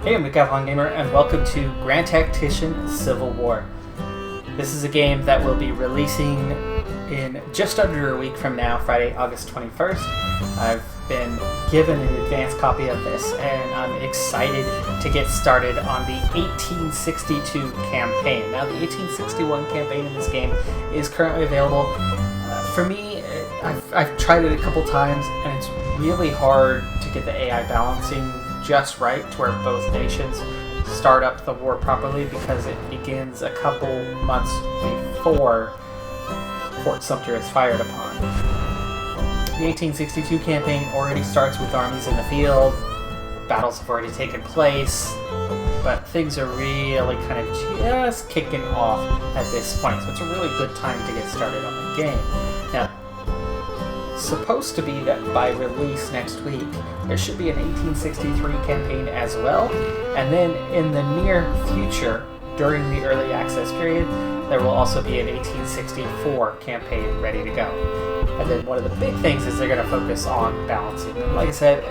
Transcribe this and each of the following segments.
Hey, I'm Decathlon Gamer, and welcome to Grand Tactician Civil War. This is a game that will be releasing in just under a week from now, Friday, August 21st. I've been given an advance copy of this, and I'm excited to get started on the 1862 campaign. Now, the 1861 campaign in this game is currently available. For me, I've tried it a couple times, and it's really hard to get the AI balancing just right to where both nations start up the war properly, because it begins a couple months before Fort Sumter is fired upon. The 1862 campaign already starts with armies in the field. Battles have already taken place, but things are really kind of just kicking off at this point, so it's a really good time to get started on the game. Now, it's supposed to be that by release next week, there should be an 1863 campaign as well, and then in the near future, during the early access period, there will also be an 1864 campaign ready to go. And then one of the big things is they're going to focus on balancing. And like I said,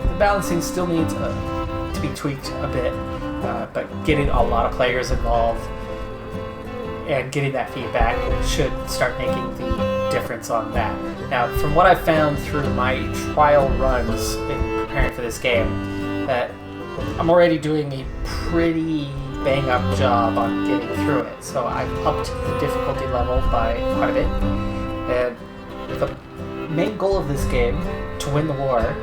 the balancing still needs to be tweaked a bit, but getting a lot of players involved and getting that feedback should start making the difference on that. Now, from what I've found through my trial runs in preparing for this game, that I'm already doing a pretty bang-up job on getting through it. So I've upped the difficulty level by quite a bit. And the main goal of this game, to win the war,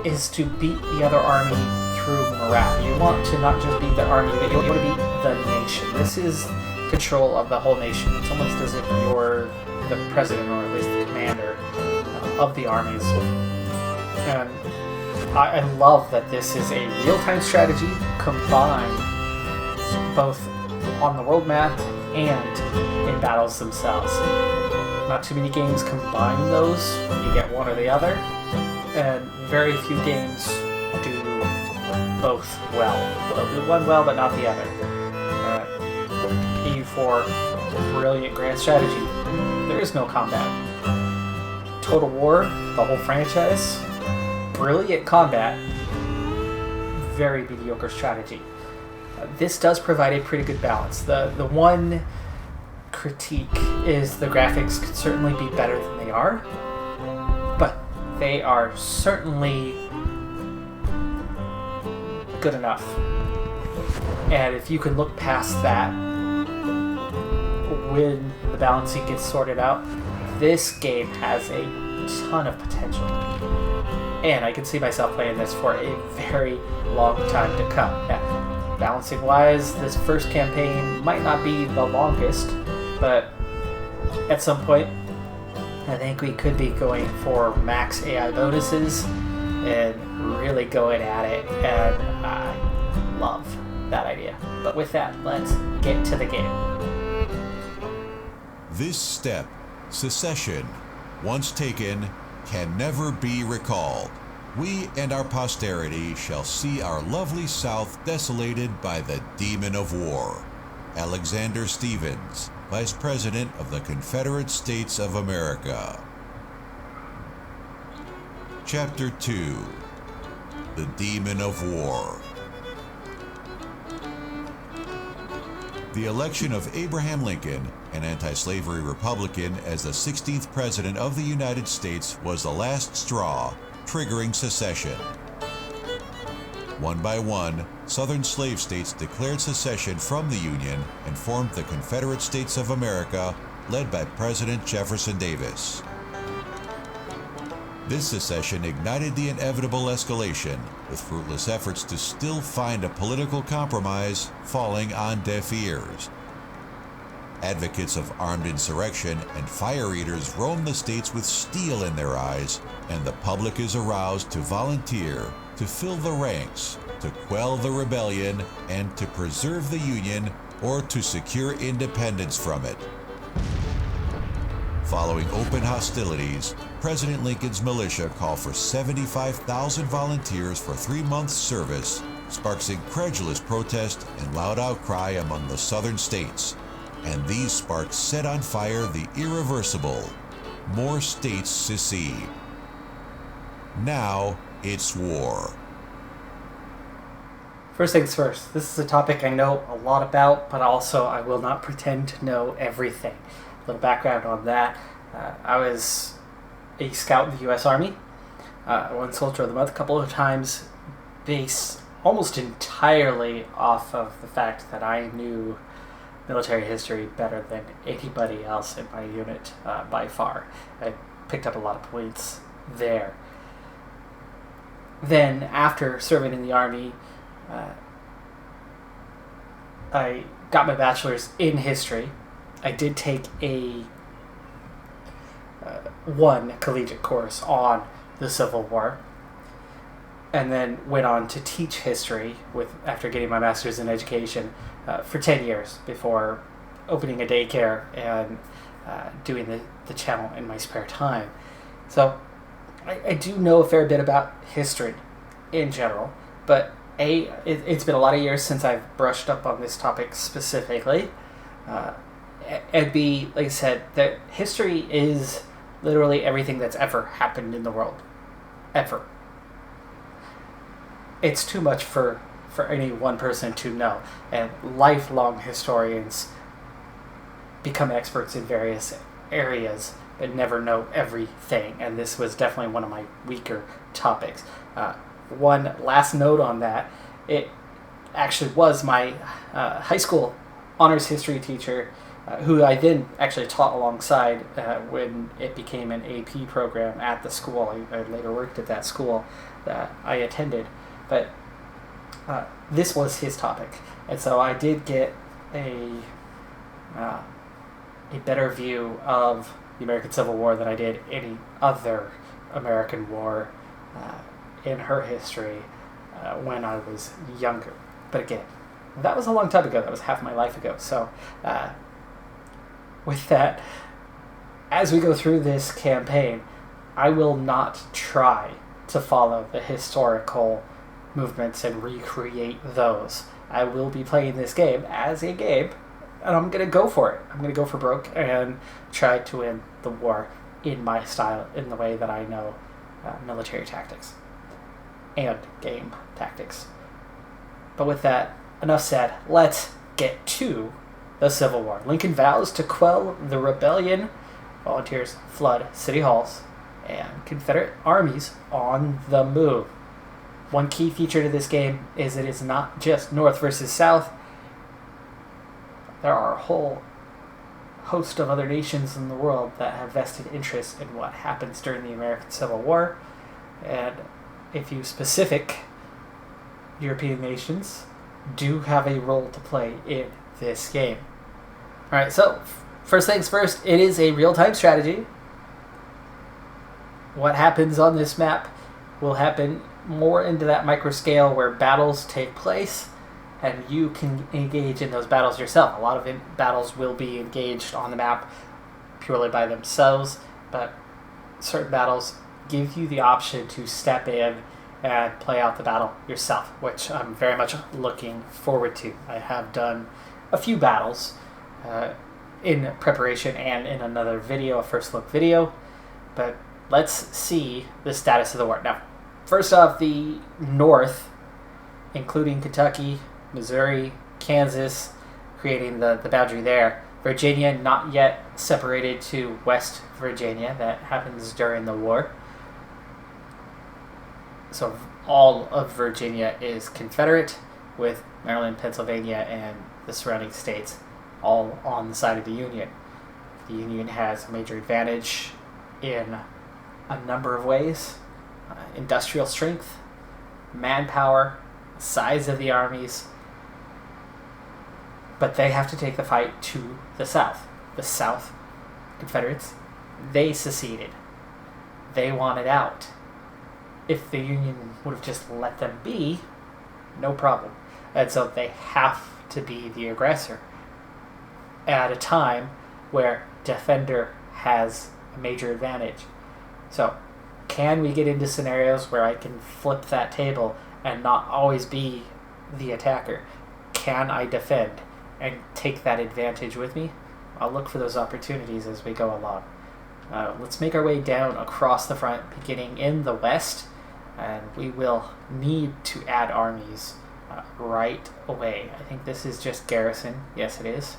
is to beat the other army through morale. You want to not just beat the army, but you want to beat the nation. This is control of the whole nation. It's almost as if you're the president, or at least the commander of the armies. And I love that this is a real-time strategy combined both on the world map and in battles themselves. Not too many games combine those. You get one or the other, and very few games do both well. They'll do one well, but not the other. EU4, brilliant grand strategy. There is no combat. Total War, the whole franchise, brilliant combat, very mediocre strategy. This does provide a pretty good balance. The one critique is the graphics could certainly be better than they are, but they are certainly good enough. And if you can look past that, when the balancing gets sorted out, this game has a ton of potential. And I can see myself playing this for a very long time to come. Now, balancing wise, this first campaign might not be the longest, but at some point, I think we could be going for max AI bonuses and really going at it, and I love that idea. But with that, let's get to the game. This step, secession, once taken, can never be recalled. We and our posterity shall see our lovely South desolated by the demon of war. Alexander Stephens, Vice President of the Confederate States of America. Chapter 2. The Demon of War. The election of Abraham Lincoln, an anti-slavery Republican, as the 16th President of the United States was the last straw, triggering secession. One by one, Southern slave states declared secession from the Union and formed the Confederate States of America, led by President Jefferson Davis. This secession ignited the inevitable escalation, with fruitless efforts to still find a political compromise falling on deaf ears. Advocates of armed insurrection and fire eaters roam the states with steel in their eyes, and the public is aroused to volunteer, to fill the ranks, to quell the rebellion, and to preserve the Union or to secure independence from it. Following open hostilities, President Lincoln's militia call for 75,000 volunteers for 3 months' service, sparks incredulous protest and loud outcry among the southern states. And these sparks set on fire the irreversible. More states secede. Now it's war. First things first, this is a topic I know a lot about, but also I will not pretend to know everything. A little background on that. I was a scout in the U.S. Army. I won Soldier of the Month a couple of times, based almost entirely off of the fact that I knew military history better than anybody else in my unit by far. I picked up a lot of points there. Then, after serving in the Army, I got my bachelor's in history. I did take a one collegiate course on the Civil War, and then went on to teach history after getting my master's in education for 10 years before opening a daycare and doing the channel in my spare time. So I do know a fair bit about history in general, but it's been a lot of years since I've brushed up on this topic specifically. And B, like I said, that history is literally everything that's ever happened in the world. Ever. It's too much for any one person to know. And lifelong historians become experts in various areas but never know everything. And this was definitely one of my weaker topics. One last note on that, it actually was my high school honors history teacher, who I then actually taught alongside when it became an AP program at the school. I later worked at that school that I attended. But this was his topic. And so I did get a better view of the American Civil War than I did any other American war in her history when I was younger. But again, that was a long time ago. That was half my life ago. So with that, as we go through this campaign, I will not try to follow the historical movements and recreate those. I will be playing this game as a game, and I'm going to go for it. I'm going to go for broke and try to win the war in my style, in the way that I know military tactics and game tactics. But with that, enough said, let's get to the Civil War. Lincoln vows to quell the rebellion. Volunteers flood city halls, and Confederate armies on the move. One key feature to this game is it is not just North versus South. There are a whole host of other nations in the world that have vested interest in what happens during the American Civil War, and a few specific European nations do have a role to play in this game. Alright, so first things first, it is a real-time strategy. What happens on this map will happen more into that micro scale where battles take place, and you can engage in those battles yourself. A lot of battles will be engaged on the map purely by themselves, but certain battles give you the option to step in and play out the battle yourself, which I'm very much looking forward to. I have done a few battles in preparation and in another video, a first look video, but let's see the status of the war. Now, first off, the North, including Kentucky, Missouri, Kansas, creating the boundary there. Virginia, not yet separated to West Virginia. That happens during the war. So all of Virginia is Confederate, with Maryland, Pennsylvania, and the surrounding states all on the side of the Union. The Union has a major advantage in a number of ways. Industrial strength, manpower, size of the armies, but they have to take the fight to the South. The South, Confederates, they seceded. They wanted out. If the Union would have just let them be, no problem. And so they have to be the aggressor at a time where defender has a major advantage. So, can we get into scenarios where I can flip that table and not always be the attacker? Can I defend and take that advantage with me? I'll look for those opportunities as we go along. Let's make our way down across the front, beginning in the west, and we will need to add armies right away. I think this is just garrison. Yes, it is.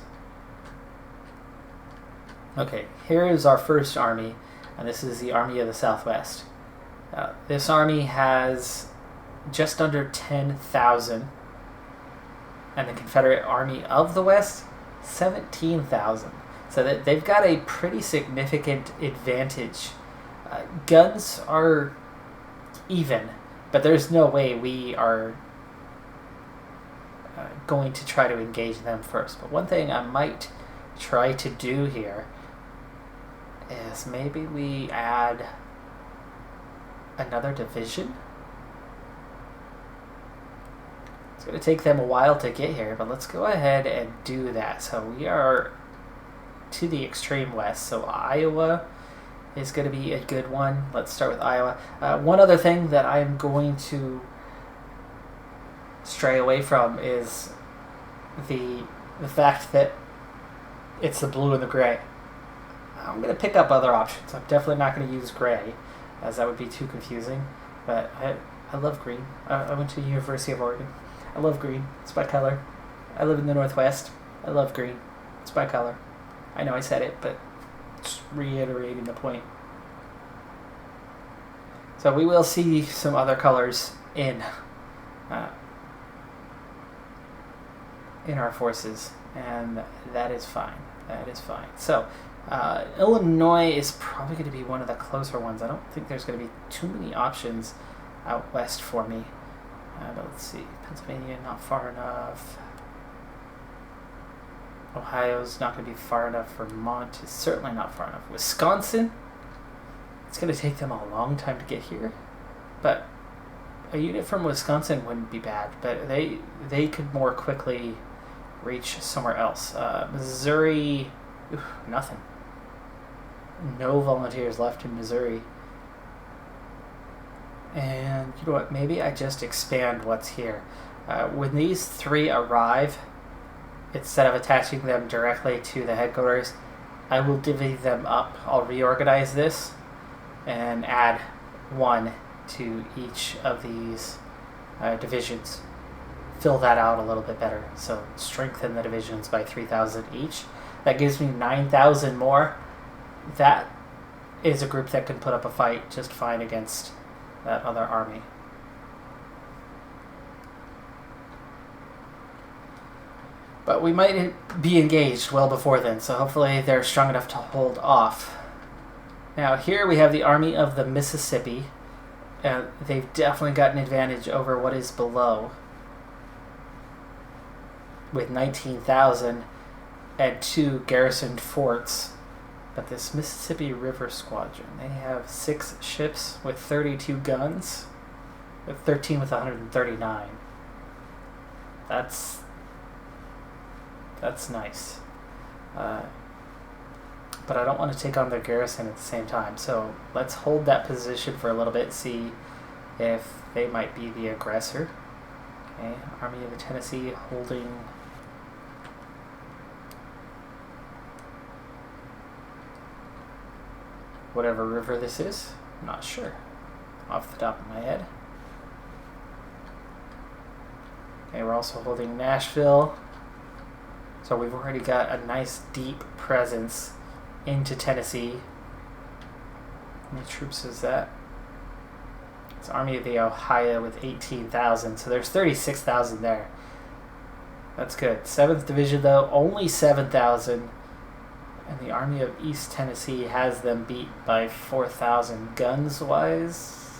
Okay, here is our first army, and this is the Army of the Southwest. This army has just under 10,000, and the Confederate Army of the West, 17,000. So that they've got a pretty significant advantage. Guns are even, but there's no way we are going to try to engage them first. But one thing I might try to do here is maybe we add another division. It's going to take them a while to get here, but let's go ahead and do that. So we are to the extreme west, so Iowa is going to be a good one. Let's start with Iowa. One other thing that I'm going to stray away from is the fact that it's the blue and the gray. I'm going to pick up other options. I'm definitely not going to use gray, as that would be too confusing. But I love green. I went to the University of Oregon. I love green. It's my color. I live in the Northwest. I love green. It's my color. I know I said it, but just reiterating the point. So we will see some other colors in our forces, and that is fine. That is fine. So Illinois is probably going to be one of the closer ones. I don't think there's going to be too many options out west for me. But let's see. Pennsylvania, not far enough. Ohio's not going to be far enough. Vermont is certainly not far enough. Wisconsin, it's going to take them a long time to get here. But a unit from Wisconsin wouldn't be bad. But they could more quickly reach somewhere else. Missouri, nothing. No volunteers left in Missouri. And you know what? Maybe I just expand what's here. When these three arrive, instead of attaching them directly to the headquarters, I will divvy them up. I'll reorganize this and add one to each of these divisions. Fill that out a little bit better. So strengthen the divisions by 3,000 each. That gives me 9,000 more. That is a group that can put up a fight just fine against that other army. But we might be engaged well before then, so hopefully they're strong enough to hold off. Now here we have the Army of the Mississippi. They've definitely got an advantage over what is below, with 19,000 and 2 garrisoned forts. But this Mississippi River Squadron, they have 6 ships with 32 guns, with 13 with 139. That's nice. But I don't want to take on their garrison at the same time, so let's hold that position for a little bit, see if they might be the aggressor. Okay, Army of the Tennessee holding whatever river this is. I'm not sure off the top of my head. Okay, we're also holding Nashville. So we've already got a nice deep presence into Tennessee. How many troops is that? It's Army of the Ohio with 18,000. So there's 36,000 there. That's good. 7th Division though, only 7,000. And the Army of East Tennessee has them beat by 4,000. Guns-wise,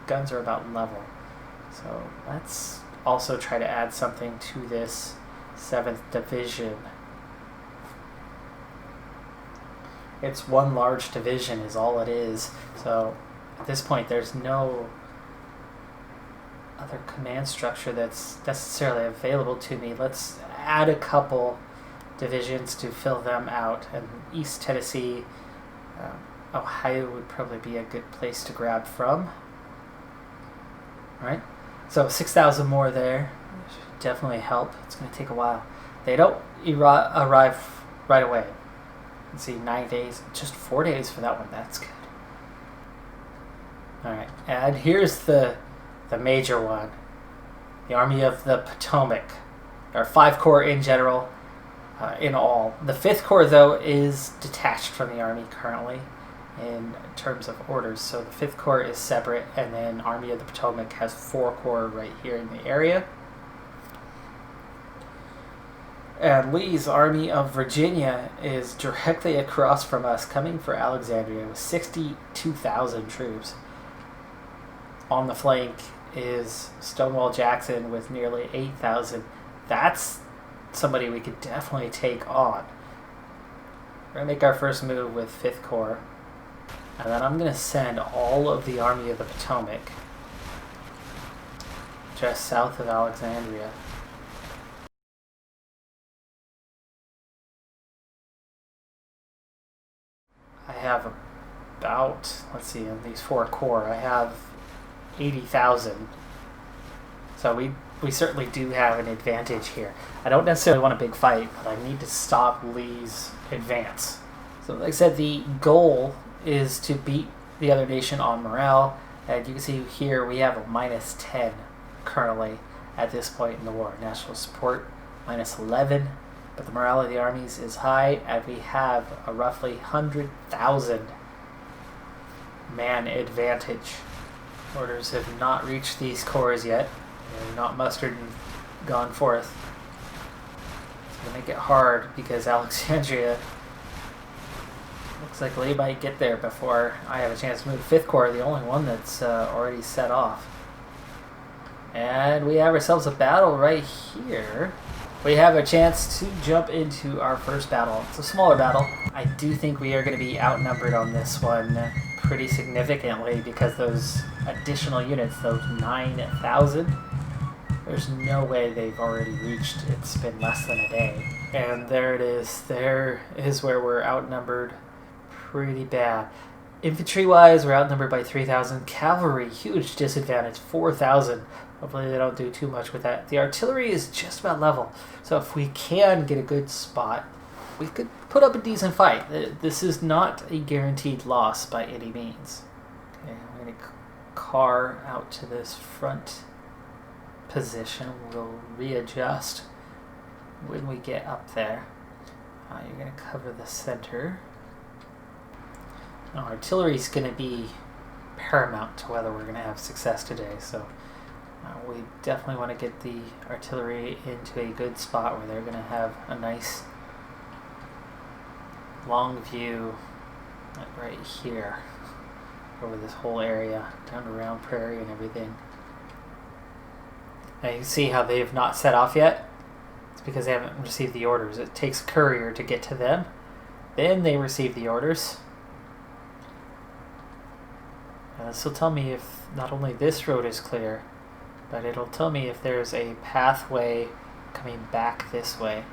guns are about level. So let's also try to add something to this 7th Division. It's one large division is all it is. So at this point there's no other command structure that's necessarily available to me. Let's add a couple divisions to fill them out, and East Tennessee, Ohio would probably be a good place to grab from. Right? So 6,000 more there. Should definitely help. It's going to take a while. They don't arrive right away. Let's see, 9 days. Just 4 days for that one. That's good. Alright, and here's the major one. The Army of the Potomac. There are 5 corps in general, in all. The 5th Corps, though, is detached from the Army currently in terms of orders. So the 5th Corps is separate, and then Army of the Potomac has 4 corps right here in the area. And Lee's Army of Virginia is directly across from us, coming for Alexandria with 62,000 troops. On the flank is Stonewall Jackson with nearly 8,000. That's somebody we could definitely take on. We're going to make our first move with 5th Corps. And then I'm going to send all of the Army of the Potomac just south of Alexandria. I have about, let's see, in these 4 corps, I have 80,000. So we certainly do have an advantage here. I don't necessarily want a big fight, but I need to stop Lee's advance. So like I said, the goal is to beat the other nation on morale. And you can see here we have a -10 currently at this point in the war. National support -11. But the morale of the armies is high, and we have a roughly 100,000 man advantage. Orders have not reached these corps yet. They're not mustered and gone forth. It's going to make it hard because Alexandria looks like Lee might get there before I have a chance to move. 5th Corps, the only one that's already set off. And we have ourselves a battle right here. We have a chance to jump into our first battle. It's a smaller battle. I do think we are going to be outnumbered on this one pretty significantly because those additional units, those 9,000, there's no way they've already reached. It's been less than a day. And there it is. There is where we're outnumbered pretty bad. Infantry-wise, we're outnumbered by 3,000. Cavalry, huge disadvantage, 4,000. Hopefully they don't do too much with that. The artillery is just about level. So if we can get a good spot, we could put up a decent fight. This is not a guaranteed loss by any means. Okay, I'm going to car out to this front position. We'll readjust when we get up there. You're going to cover the center. Now, artillery is going to be paramount to whether we're going to have success today. So we definitely want to get the artillery into a good spot where they're going to have a nice long view, like right here, over this whole area, down to Round Prairie and everything. Now you can see how they have not set off yet. It's because they haven't received the orders. It takes a courier to get to them. Then they receive the orders. This will tell me if not only this road is clear, but it'll tell me if there's a pathway coming back this way.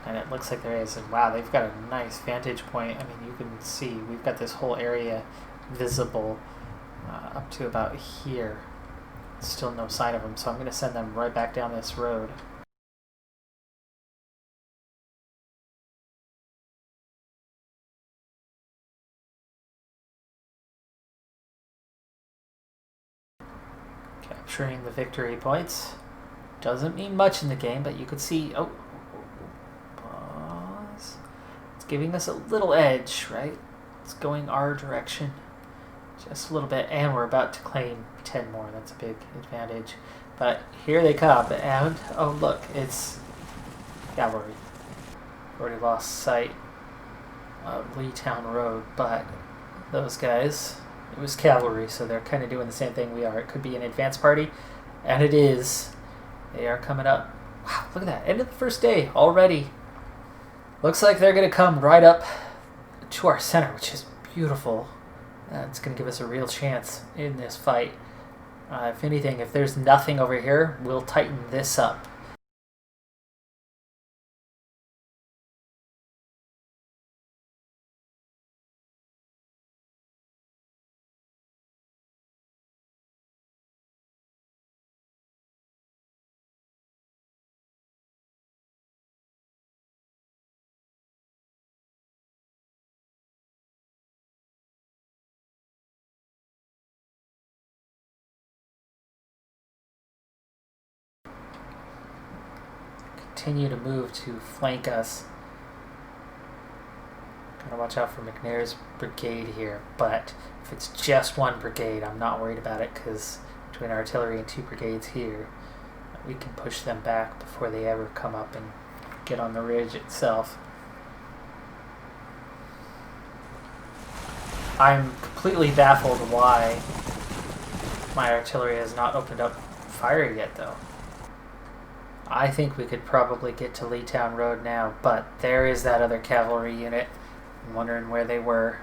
And it looks like there is. And wow, they've got a nice vantage point. I mean, you can see we've got this whole area visible up to about here. Still no sign of them, so I'm going to send them right back down this road. Capturing the victory points doesn't mean much in the game, but you could see, pause. It's giving us a little edge, right? It's going our direction just a little bit, and we're about to claim 10 more. That's a big advantage. But here they come, and oh look, it's cavalry. Already lost sight of Leetown Road, but those guys, it was cavalry, so they're kind of doing the same thing we are. It could be an advance party, and it is. They are coming up. Wow, look at that. End of the first day already. Looks like they're going to come right up to our center, which is beautiful. It's going to give us a real chance in this fight. If anything, if there's nothing over here, we'll tighten this up. continue to move to flank us. Gotta watch out for McNair's brigade here, but if it's just one brigade, I'm not worried about it, because between artillery and 2 brigades here, we can push them back before they ever come up and get on the ridge itself. I'm completely baffled why my artillery has not opened up fire yet, though. I think we could probably get to Leetown Road now, but there is that other cavalry unit. I'm wondering where they were.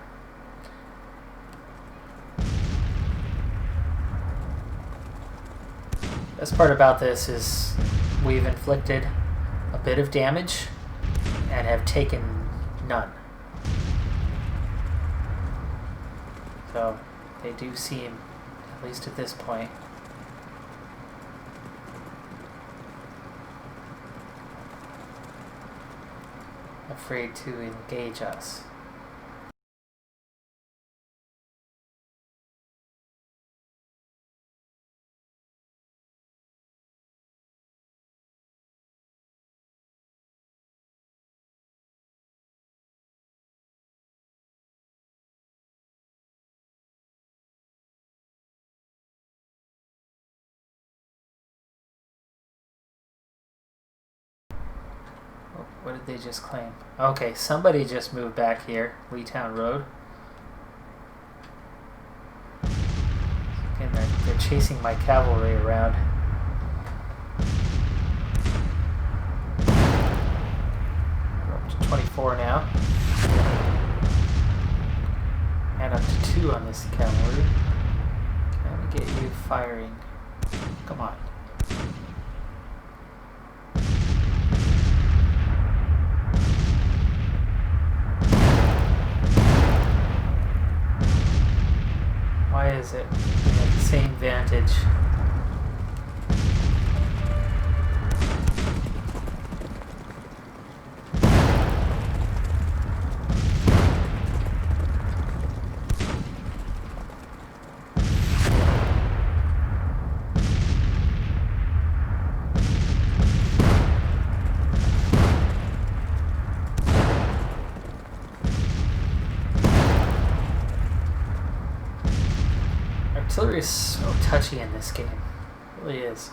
Best part about this is we've inflicted a bit of damage and have taken none. So they do seem, at least at this point, afraid to engage us. What did they just claim? Okay, somebody just moved back here, Leetown Road. Again, they're chasing my cavalry around. We're up to 24 now. And up to 2 on this cavalry. Can we get you firing? Come on. Why is it? We have the same vantage. Artillery is so touchy in this game. It really is.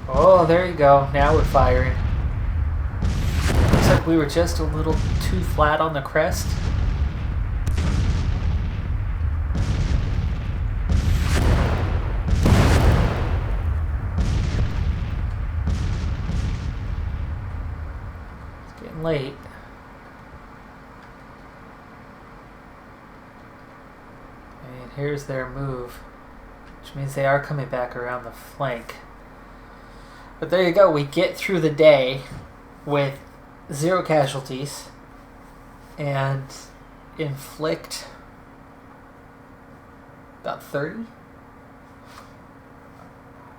Oh, there you go. Now we're firing. Looks like we were just a little too flat on the crest. It's getting late. And here's their move, which means they are coming back around the flank. But there you go, we get through the day with 0 casualties and inflict about 30.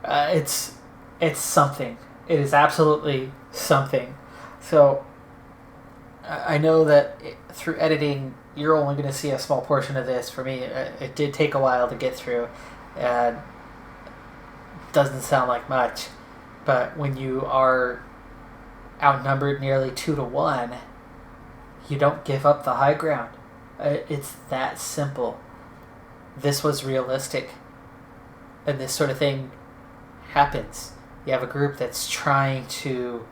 It's something. It is absolutely something. So I know that through editing, you're only going to see a small portion of this. For me, it did take a while to get through, and doesn't sound like much. But when you are outnumbered nearly 2-1, you don't give up the high ground. It's that simple. This was realistic. And this sort of thing happens. You have a group that's trying to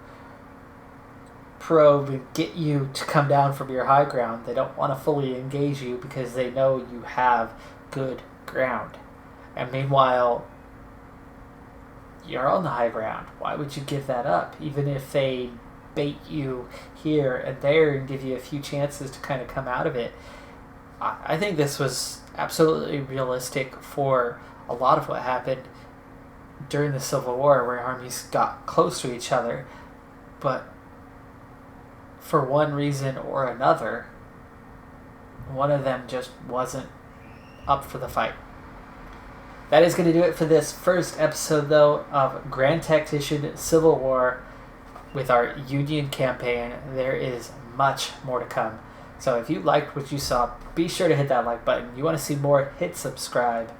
probe and get you to come down from your high ground. They don't want to fully engage you because they know you have good ground. And meanwhile, you're on the high ground. Why would you give that up? Even if they bait you here and there and give you a few chances to kind of come out of it. I think this was absolutely realistic for a lot of what happened during the Civil War, where armies got close to each other, but for one reason or another, one of them just wasn't up for the fight. That is going to do it for this first episode, though, of Grand Tactician Civil War with our Union campaign. There is much more to come. So if you liked what you saw, be sure to hit that like button. You want to see more, hit subscribe.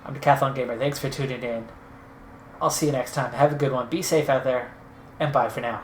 I'm Decathlon Gamer. Thanks for tuning in. I'll see you next time. Have a good one. Be safe out there, and bye for now.